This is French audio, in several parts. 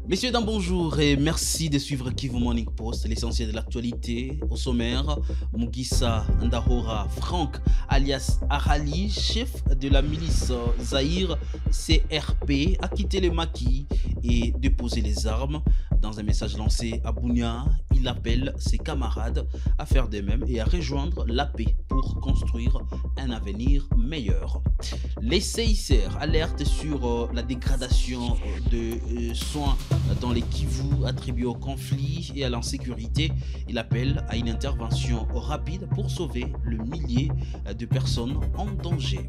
Messieurs, dames, bonjour et merci de suivre Kivu Morning Post, l'essentiel de l'actualité. Au sommaire, Mugisa Ndahora Frank, alias Arali, chef de la milice Zahir CRP, a quitté le maquis et déposé les armes. Dans un message lancé à Bunia, il appelle ses camarades à faire de même et à rejoindre la paix pour construire un avenir meilleur. Les CICR alertent sur la dégradation de soins dans les Kivu attribués au conflit et à l'insécurité. Il appelle à une intervention rapide pour sauver le millier de personnes en danger.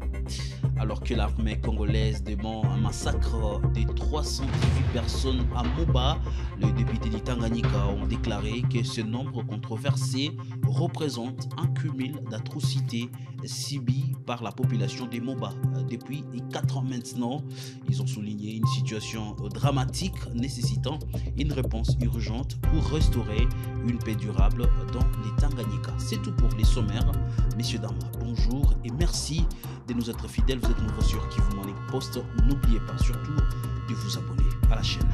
Alors que l'armée congolaise demande un massacre de 318 personnes à Moba, les députés du Tanganyika ont déclaré que ce nombre controversé représente un cumul d'atrocités subies par la population de Moba depuis 4 ans maintenant. Ils ont souligné une situation dramatique nécessitant une réponse urgente pour restaurer une paix durable dans les Tanganyika. C'est tout pour les sommaires. Messieurs, dames, bonjour et merci de nous être fidèles. Vous êtes nouveau sur Kivu Morning Post. N'oubliez pas surtout de vous abonner à la chaîne.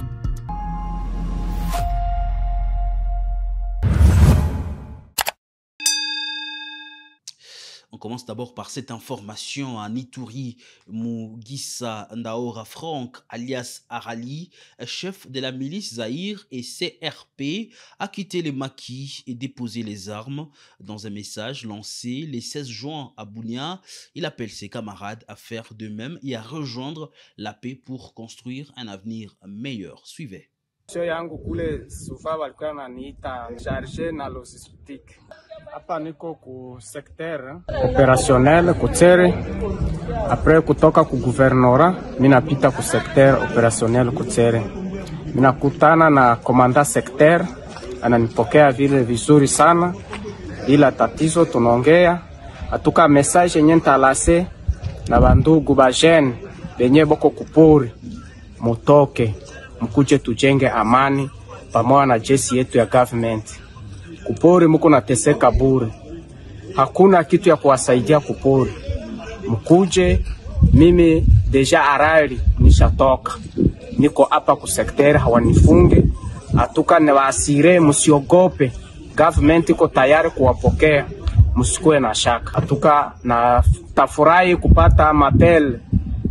On commence d'abord par cette information à Ituri. Mugisa Ndahora Frank, alias Arali, chef de la milice Zahir et CRP, a quitté le maquis et déposé les armes. Dans un message lancé le 16 juin à Bunia, il appelle ses camarades à faire de même et à rejoindre la paix pour construire un avenir meilleur. Suivez. yangu kule Suva walikuwa wananiita charge na logistique. Hapa niko ku secteur opérationnel Kutsere. Après kutoka ku gouvernora, mina pita ku secteur opérationnel Kutsere. Mina kutana na komanda secteur, ananipokea vile vizuri sana. Ila tatizo tunaongea, atuka message yenye ntalase na bandugu ba jeune benye boko kupori mutoke mkuje tujenge amani pamoja na jeshi yetu ya government. Kupori mko nateseka bure, hakuna kitu ya kuwasaidia kupori. Mkuje, mimi deja arali nishatoka, niko hapa ku secteur, hawanifunge. Atuka ne waasire, msiogope, government iko tayari kuwapokea, msikuwe na shaka. Atuka na tafurahi kupata mapel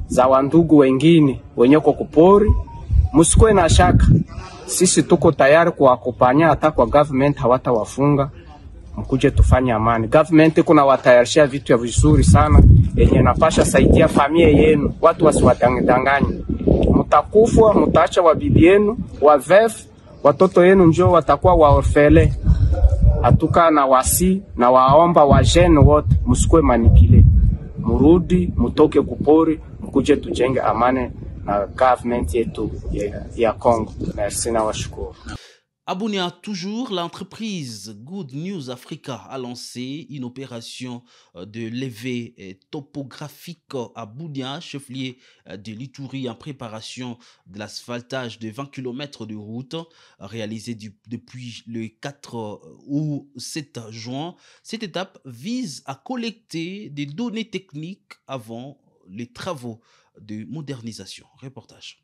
za wandugu wengine wenye kwa kupori. Msikuwe na shaka, sisi tuko tayari kuwakupanya, hata kwa government hawata wafunga. Mkuje tufanye amani. Government kuna watayarishia vitu ya vizuri sana yenye napasha saidia familia yenu, watu wasiwadanganye. Mtakufa, mtaacha wabibi yenu, wavef, watoto yenu njoo watakuwa waorfele. Hatuka na wasi na waomba wajene wote, msikuwe manikile. Murudi, mutoke kupori, mkuje tujenge amani na government yetu ya Congo. Merci na washukuru. À Bunia, toujours, l'entreprise Good News Africa a lancé une opération de levée topographique à Bunia, chef-lieu de l'Ituri, en préparation de l'asphaltage de 20 km de route réalisée depuis le 4 ou 7 juin. Cette étape vise à collecter des données techniques avant les travaux de modernisation. Reportage.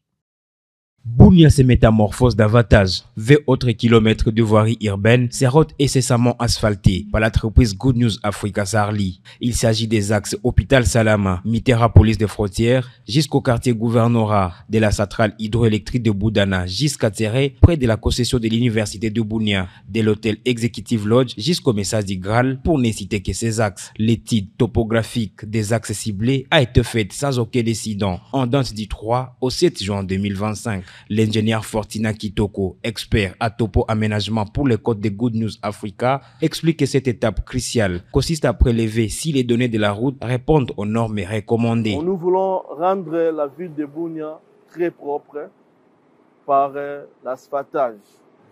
Bunia se métamorphose davantage vers autres kilomètres de voirie urbaine, ces routes incessamment asphaltées par l'entreprise Good News Africa Sarli. Il s'agit des axes Hôpital Salama, Mitera Police des Frontières, jusqu'au quartier Gouvernorat de la centrale hydroélectrique de Boudana, jusqu'à Tséré, près de la concession de l'université de Bunia, de l'hôtel Executive Lodge jusqu'au message du Graal, pour ne citer que ces axes. L'étude topographique des axes ciblés a été faite sans aucun incident en date du 3 au 7 juin 2025. L'ingénieur Fortina Kitoko, expert à topo aménagement pour le code de Good News Africa, explique que cette étape cruciale consiste à prélever si les données de la route répondent aux normes recommandées. Nous voulons rendre la ville de Bunia très propre par l'asphaltage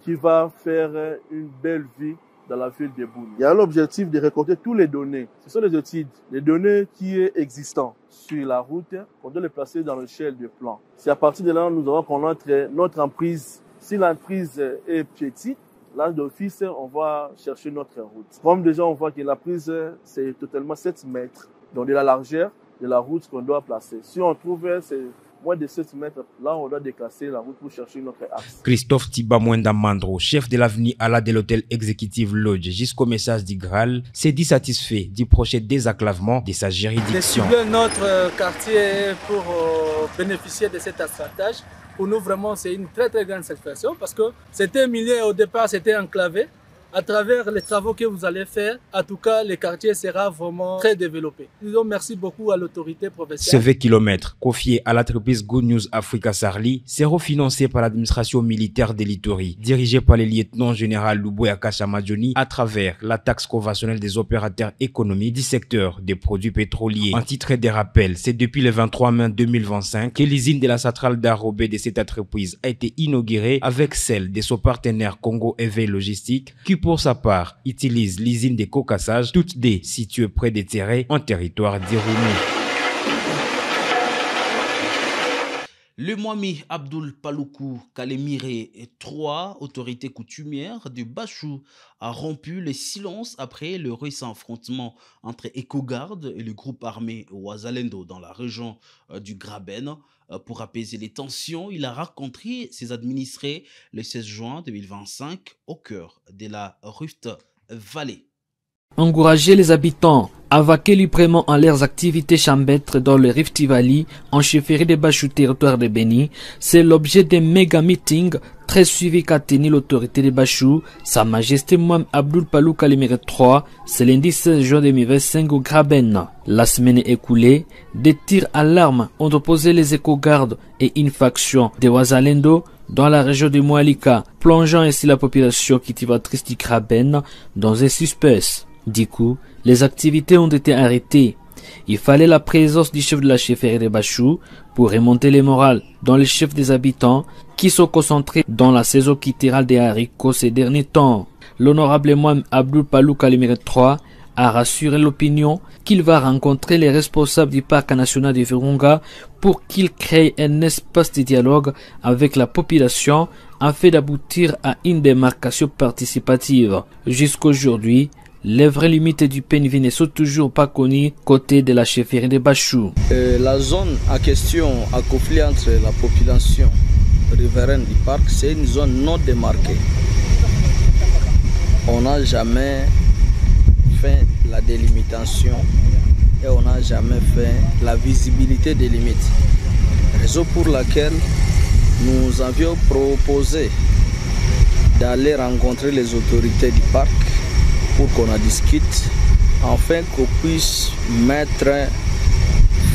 qui va faire une belle vie dans la ville de Bunia. Il y a l'objectif de récolter toutes les données. Ce sont les études, les données qui sont existantes sur la route, on doit les placer dans l'échelle de plan. C'est à partir de là que nous allons connaître notre emprise. Si l'emprise est petite, là d'office, on va chercher notre route. Comme déjà on voit que la prise, c'est totalement 7 mètres. Donc de la largeur de la route qu'on doit placer. Si on trouve c'est moins de 7 mètres, là on doit déclasser la route pour chercher notre axe. Christophe Tibamwenda Mandro, chef de l'avenue Ala de l'hôtel Executive Lodge jusqu'au message du Graal, s'est dit satisfait du projet désenclavement de sa juridiction. Notre quartier pour bénéficier de cet asphaltage, pour nous vraiment c'est une très grande satisfaction parce que c'était un milieu au départ, c'était enclavé. À travers les travaux que vous allez faire, en tout cas, le quartier sera vraiment très développé. Disons merci beaucoup à l'autorité provinciale. Ces 20 km confiés à l'entreprise Good News Africa Sarli seront financés par l'administration militaire de l'Ituri, dirigée par le lieutenant-général Luboya Kashamadjoni à travers la taxe conventionnelle des opérateurs économiques du secteur des produits pétroliers. En titre de rappel, c'est depuis le 23 mai 2025 que l'usine de la centrale d'Arobé de cette entreprise a été inaugurée avec celle de son partenaire Congo Éveil Logistique, qui pour sa part utilise l'usine de cocassage, toutes deux situées près des terrains en territoire d'Iroumou. Le Mwami Abdul Paloukou Kalemire et 3 autorités coutumières de Bachou a rompu le silence après le récent affrontement entre EcoGuard et le groupe armé Wazalendo dans la région du Graben. Pour apaiser les tensions, il a rencontré ses administrés le 16 juin 2025 au cœur de la Rift Valley. Encourager les habitants à vaquer librement en leurs activités champêtres dans le Rift Valley, en chefferie de Bachou, territoire de Béni, c'est l'objet d'un méga meeting très suivi qu'a tenu l'autorité de Bachou, Sa Majesté Mwami Abdul Palou Kalemire III, ce lundi 16 juin 2025 au Graben. La semaine écoulée, des tirs à l'arme ont opposé les éco-gardes et une faction de Wazalendo dans la région de Moalika, plongeant ainsi la population cultivatrice du Graben dans un suspense. Du coup, les activités ont été arrêtées. Il fallait la présence du chef de la chefferie de Bachou pour remonter les morales dans les chefs des habitants qui sont concentrés dans la saison quittérale des haricots ces derniers temps. L'honorable Mwami Abdul Palou Kalemire III a rassuré l'opinion qu'il va rencontrer les responsables du parc national de Virunga pour qu'ils créent un espace de dialogue avec la population afin d'aboutir à une démarcation participative. Jusqu'aujourd'hui, les vraies limites du PNV ne sont toujours pas connues côté de la chefferie de Bachou. La zone en question, à conflit entre la population riveraine du parc, c'est une zone non démarquée. On n'a jamais fait la délimitation et on n'a jamais fait la visibilité des limites. Raison pour laquelle nous avions proposé d'aller rencontrer les autorités du parc pour qu'on en discute, afin qu'on puisse mettre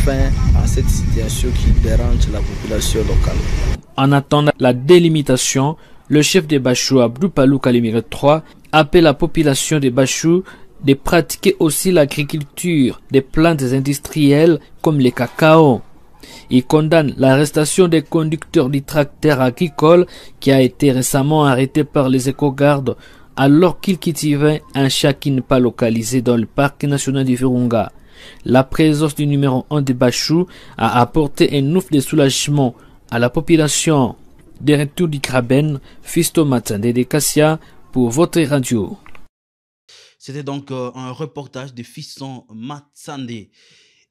fin à cette situation qui dérange la population locale. En attendant la délimitation, le chef de Bachou, Abdul Palou Kalemire III, appelle la population de Bachou de pratiquer aussi l'agriculture des plantes industrielles comme le cacao. Il condamne l'arrestation des conducteurs du tracteur agricole qui a été récemment arrêté par les éco-gardes alors qu'il cultivait un chat qui n'est pas localisé dans le parc national du Virunga. La présence du numéro 1 de Bachou a apporté un ouf de soulagement à la population. Des retours du Graben, Fisto Matande de Cassia pour votre radio. C'était donc un reportage de Fiston Matsande.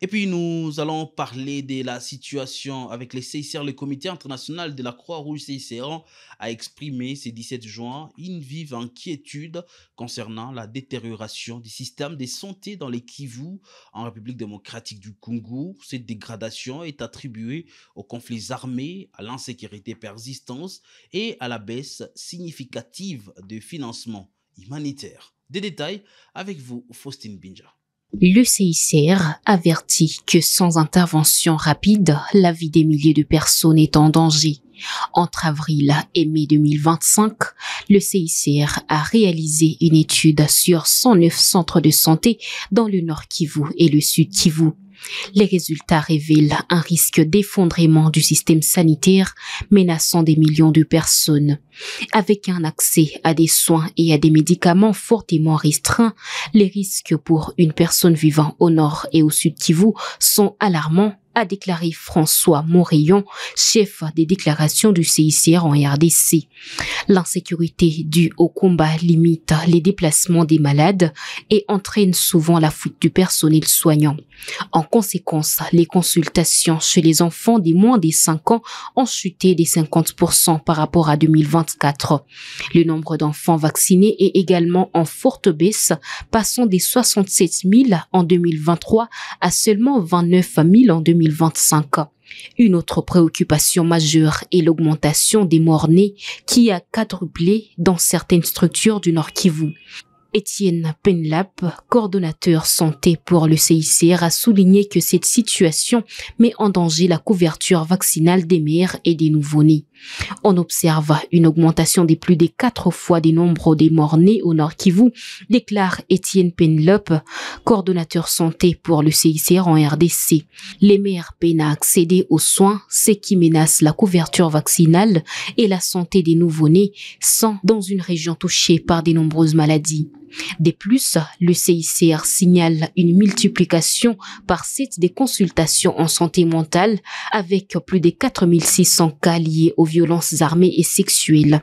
Et puis nous allons parler de la situation avec les CICR. Le Comité international de la Croix-Rouge CICR a exprimé ce 17 juin une vive inquiétude concernant la détérioration du système de santé dans les Kivu en République démocratique du Congo. Cette dégradation est attribuée aux conflits armés, à l'insécurité persistante et à la baisse significative de financement humanitaire. Des détails avec vous, Faustine Binja. Le CICR avertit que sans intervention rapide, la vie des milliers de personnes est en danger. Entre avril et mai 2025, le CICR a réalisé une étude sur 109 centres de santé dans le Nord Kivu et le Sud Kivu. Les résultats révèlent un risque d'effondrement du système sanitaire menaçant des millions de personnes. Avec un accès à des soins et à des médicaments fortement restreints, les risques pour une personne vivant au Nord et au Sud Kivu sont alarmants. a déclaré François Morillon, chef des déclarations du CICR en RDC. L'insécurité due au combat limite les déplacements des malades et entraîne souvent la fuite du personnel soignant. En conséquence, les consultations chez les enfants des moins de 5 ans ont chuté de 50% par rapport à 2024. Le nombre d'enfants vaccinés est également en forte baisse, passant des 67 000 en 2023 à seulement 29 000 en 2025. Une autre préoccupation majeure est l'augmentation des morts-nés qui a quadruplé dans certaines structures du Nord Kivu. Étienne Penlap, coordonnateur santé pour le CICR, a souligné que cette situation met en danger la couverture vaccinale des mères et des nouveau-nés. On observe une augmentation de plus de 4 fois des nombres des morts-nés au Nord Kivu, déclare Étienne Penlap, coordonnateur santé pour le CICR en RDC. Les mères peinent à accéder aux soins, ce qui menace la couverture vaccinale et la santé des nouveau-nés, sont dans une région touchée par de nombreuses maladies. De plus, le CICR signale une multiplication par 7 des consultations en santé mentale avec plus de 4600 cas liés aux violences armées et sexuelles.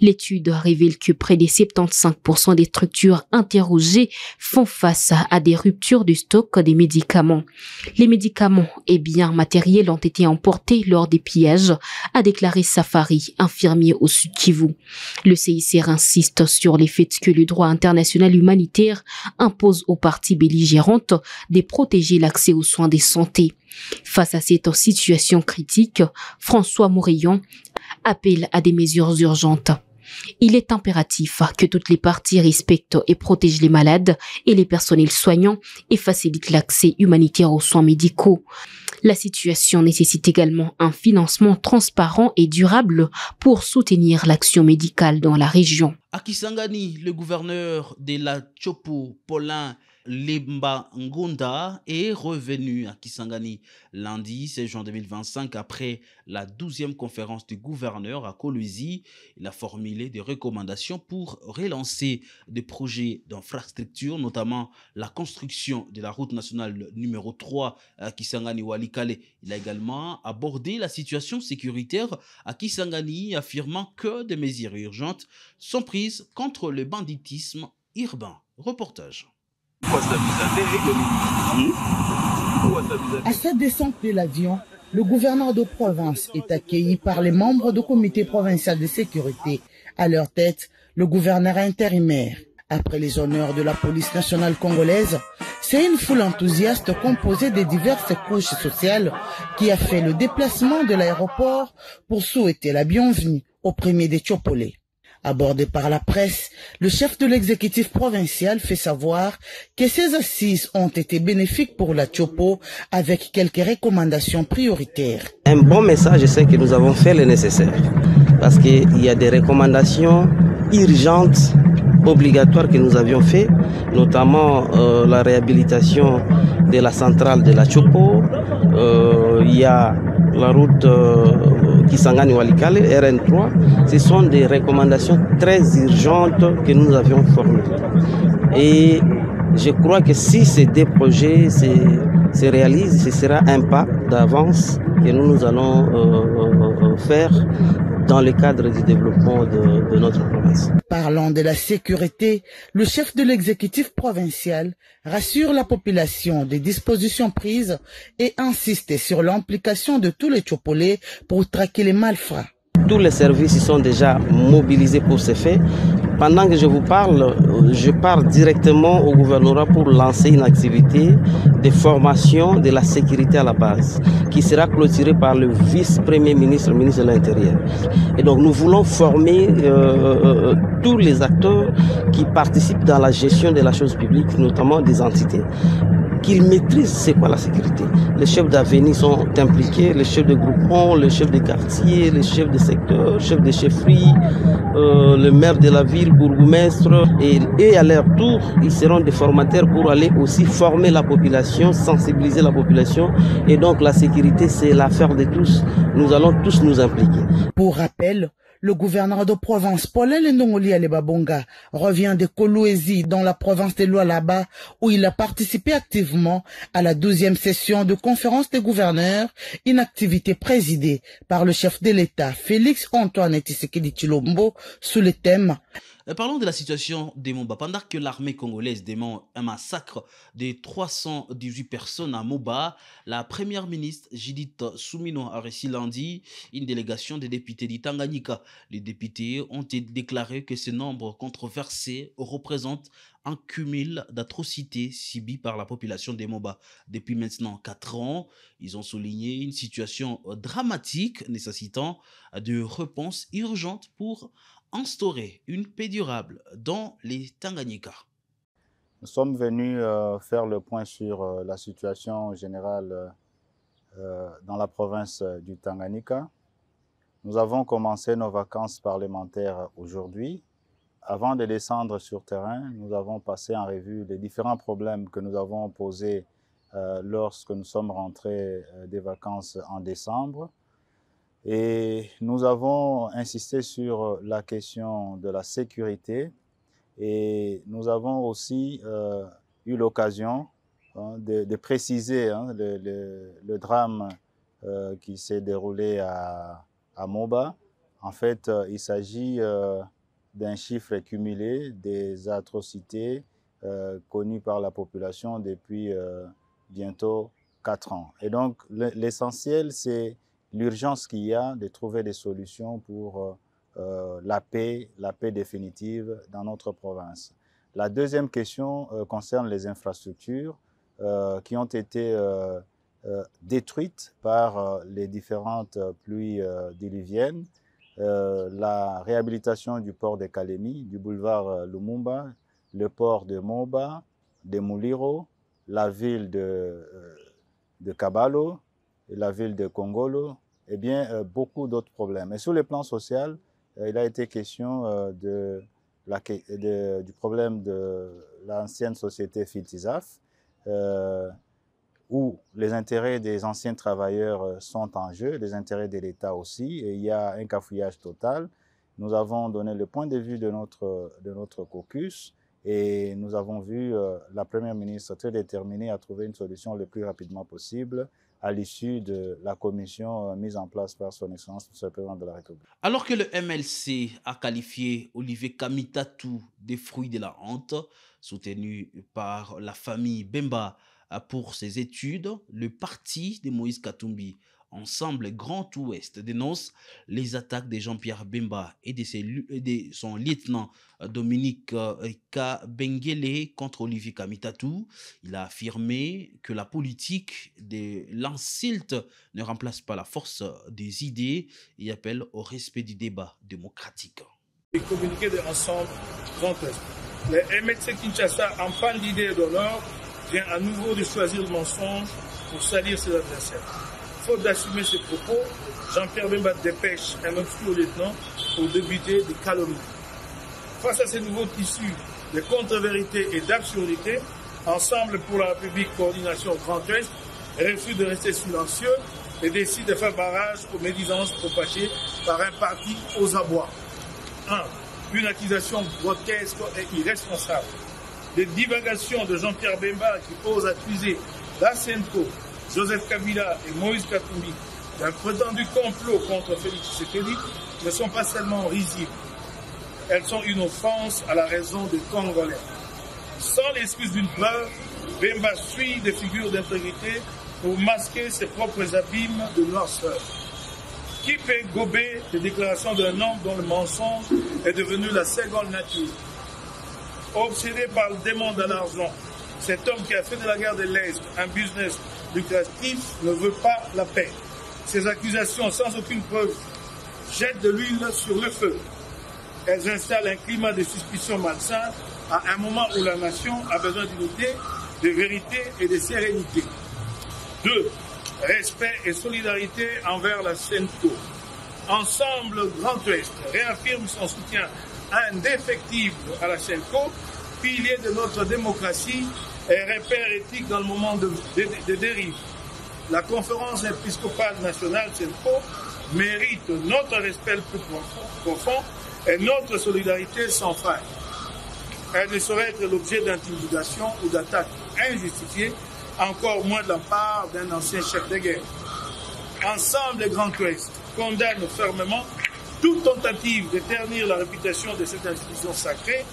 L'étude révèle que près de 75% des structures interrogées font face à des ruptures de stock des médicaments. Les médicaments et biens matériels ont été emportés lors des pillages, a déclaré Safari, infirmier au Sud Kivu. Le CICR insiste sur les faits que le droit international humanitaire impose aux parties belligérantes de protéger l'accès aux soins de santé. Face à cette situation critique, François Morillon appelle à des mesures urgentes. Il est impératif que toutes les parties respectent et protègent les malades et les personnels soignants et facilitent l'accès humanitaire aux soins médicaux. La situation nécessite également un financement transparent et durable pour soutenir l'action médicale dans la région. À Kisangani, le gouverneur de la Tchopo, Paulin Lemba Ngonda, est revenu à Kisangani lundi 16 juin 2025 après la 12e conférence du gouverneur à Kolwezi. Il a formulé des recommandations pour relancer des projets d'infrastructure, notamment la construction de la route nationale numéro 3 à Kisangani-Walikale. Il a également abordé la situation sécuritaire à Kisangani, affirmant que des mesures urgentes sont prises contre le banditisme urbain. Reportage. À cette descente de l'avion, le gouverneur de province est accueilli par les membres du comité provincial de sécurité. À leur tête, le gouverneur intérimaire. Après les honneurs de la police nationale congolaise, c'est une foule enthousiaste composée de diverses couches sociales qui a fait le déplacement de l'aéroport pour souhaiter la bienvenue au premier des Tchopolais. Abordé par la presse, le chef de l'exécutif provincial fait savoir que ces assises ont été bénéfiques pour la Tchopo avec quelques recommandations prioritaires. Un bon message, c'est que nous avons fait le nécessaire parce qu'il y a des recommandations urgentes, obligatoires que nous avions fait, notamment la réhabilitation de la centrale de la Tchopo, il y a la route Kisangani-Walikale, RN3, ce sont des recommandations très urgentes que nous avions formulées. Et je crois que si ces deux projets se réalisent, ce sera un pas d'avance que nous allons faire dans le cadre du développement de notre province. Parlant de la sécurité, le chef de l'exécutif provincial rassure la population des dispositions prises et insiste sur l'implication de tous les Tchopolais pour traquer les malfrats. Tous les services sont déjà mobilisés pour ces faits. Pendant que je vous parle, je pars directement au gouvernorat pour lancer une activité de formation de la sécurité à la base, qui sera clôturée par le vice-premier ministre, le ministre de l'Intérieur. Et donc nous voulons former tous les acteurs qui participent dans la gestion de la chose publique, notamment des entités, qu'ils maîtrisent c'est quoi la sécurité. Les chefs d'avenue sont impliqués, les chefs de groupement, les chefs de quartier, les chefs de secteur, chefs de chefferie, le maire de la ville, bourgmestre, et à leur tour, ils seront des formateurs pour aller aussi former la population, sensibiliser la population. Et donc la sécurité, c'est l'affaire de tous. Nous allons tous nous impliquer. Pour rappel, Le gouverneur de province, Paulin Ndongoli Alebabonga, revient de Kolwezi dans la province de Lualaba où il a participé activement à la 12e session de conférence des gouverneurs, une activité présidée par le chef de l'État, Félix Antoine Tshisekedi Tshilombo, sous le thème. Parlons de la situation des Moba. Pendant que l'armée congolaise dément un massacre de 318 personnes à Moba, la première ministre Judith Suminwa a reçu lundi une délégation des députés du Tanganyika. Les députés ont déclaré que ce nombre controversé représente un cumul d'atrocités subies par la population des Moba. Depuis maintenant 4 ans, ils ont souligné une situation dramatique nécessitant de réponses urgentes pour instaurer une paix durable dans les Tanganyika. Nous sommes venus faire le point sur la situation générale dans la province du Tanganyika. Nous avons commencé nos vacances parlementaires aujourd'hui. Avant de descendre sur terrain, nous avons passé en revue les différents problèmes que nous avons posés lorsque nous sommes rentrés des vacances en décembre. Et nous avons insisté sur la question de la sécurité et nous avons aussi eu l'occasion de préciser le drame qui s'est déroulé à Moba. En fait, il s'agit d'un chiffre cumulé des atrocités connues par la population depuis bientôt 4 ans. Et donc, l'essentiel, c'est l'urgence qu'il y a de trouver des solutions pour la paix définitive dans notre province. La deuxième question concerne les infrastructures qui ont été détruites par les différentes pluies diluviennes. La réhabilitation du port de Kalemi, du boulevard Lumumba, le port de Moba, de Muliro, la ville de Kabalo, et la ville de Kongolo, et bien beaucoup d'autres problèmes. Et sur le plan social, il a été question du problème de l'ancienne société Filtizaf, où les intérêts des anciens travailleurs sont en jeu, les intérêts de l'État aussi, et il y a un cafouillage total. Nous avons donné le point de vue de notre caucus, et nous avons vu la Première ministre très déterminée à trouver une solution le plus rapidement possible à l'issue de la commission mise en place par son Excellence, le Président de la République. Alors que le MLC a qualifié Olivier Kamitatou des fruits de la honte, soutenu par la famille Bemba pour ses études, le parti de Moïse Katumbi, Ensemble Grand Ouest, dénonce les attaques de Jean-Pierre Bemba et de son lieutenant Dominique Kabengele contre Olivier Kamitatou. Il a affirmé que la politique de l'insulte ne remplace pas la force des idées et appelle au respect du débat démocratique. Les communiqués de Ensemble Grand Ouest. Le MLC Kinshasa, en panne d'idées et d'honneur, vient à nouveau de choisir le mensonge pour salir ses adversaires. Faute d'assumer ses propos, Jean-Pierre Bemba dépêche un obscur lieutenant pour débuter des calomnies. Face à ces nouveaux tissus de contre-vérité et d'absurdité, Ensemble pour la République Coordination Grand Ouest refuse de rester silencieux et décide de faire barrage aux médisances propagées par un parti aux abois. 1. Une accusation grotesque et irresponsable. Des divagations de Jean-Pierre Bemba qui ose accuser la Senko, Joseph Kabila et Moïse Katumbi d'un prétendu complot contre Félix Tshisekedi ne sont pas seulement risibles. Elles sont une offense à la raison des Congolais. Sans l'excuse d'une preuve, Bemba suit des figures d'intégrité pour masquer ses propres abîmes de noirceur. Qui peut gober les déclarations d'un homme dont le mensonge est devenu la seconde nature? Obsédé par le démon de l'argent, cet homme qui a fait de la guerre de l'Est un business lucratif ne veut pas la paix. Ces accusations sans aucune preuve jettent de l'huile sur le feu. Elles installent un climat de suspicion malsain à un moment où la nation a besoin d'unité, de vérité et de sérénité. 2. Respect et solidarité envers la Senko. Ensemble Grand Ouest réaffirme son soutien indéfectible à la Senko, pilier de notre démocratie et repère éthique dans le moment de dérive. La conférence épiscopale nationale Senko méritent notre respect le plus profond et notre solidarité sans faille. Elle ne saurait être l'objet d'intimidation ou d'attaques injustifiées, encore moins de la part d'un ancien chef de guerre. Ensemble, les Grands Ouest condamnent fermement toute tentative de ternir la réputation de cette institution sacrée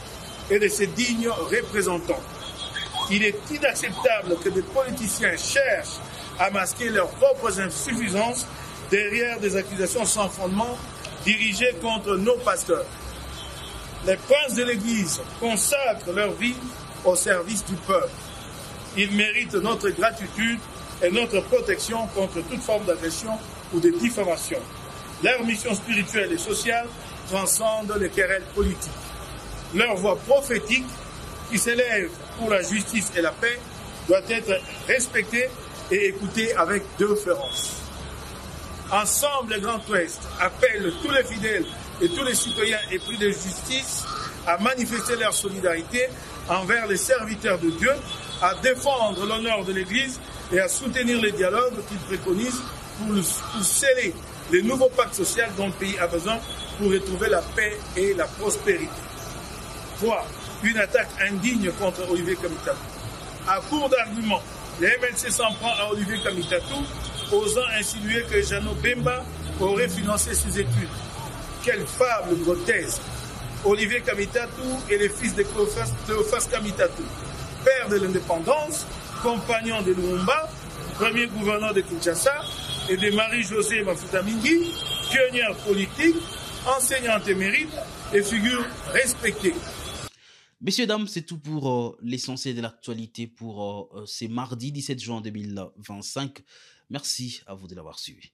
et de ses dignes représentants. Il est inacceptable que des politiciens cherchent à masquer leurs propres insuffisances derrière des accusations sans fondement dirigées contre nos pasteurs. Les princes de l'Église consacrent leur vie au service du peuple. Ils méritent notre gratitude et notre protection contre toute forme d'agression ou de diffamation. Leur mission spirituelle et sociale transcende les querelles politiques. Leur voix prophétique, qui s'élève pour la justice et la paix, doit être respectée et écoutée avec déférence. Ensemble, les Grands Ouest appellent tous les fidèles et tous les citoyens épris de justice à manifester leur solidarité envers les serviteurs de Dieu, à défendre l'honneur de l'Église et à soutenir les dialogues qu'ils préconisent pour sceller les nouveaux pactes sociaux dont le pays a besoin pour retrouver la paix et la prospérité. 3. Une attaque indigne contre Olivier Kamitatou. À court d'arguments, les MLC s'en prend à Olivier Kamitatou, osant insinuer que Jeannot Bemba aurait financé ses études. Quelle fable grotesque! Olivier Kamitatou est le fils de Cléophas Kamitatou, père de l'indépendance, compagnon de Lumumba, premier gouverneur de Kinshasa, et de Marie-Josée Mafuta Mingi, pionnière politique, enseignante émérite et figure respectée. Messieurs, dames, c'est tout pour l'essentiel de l'actualité pour ce mardi 17 juin 2025. Merci à vous de l'avoir suivi.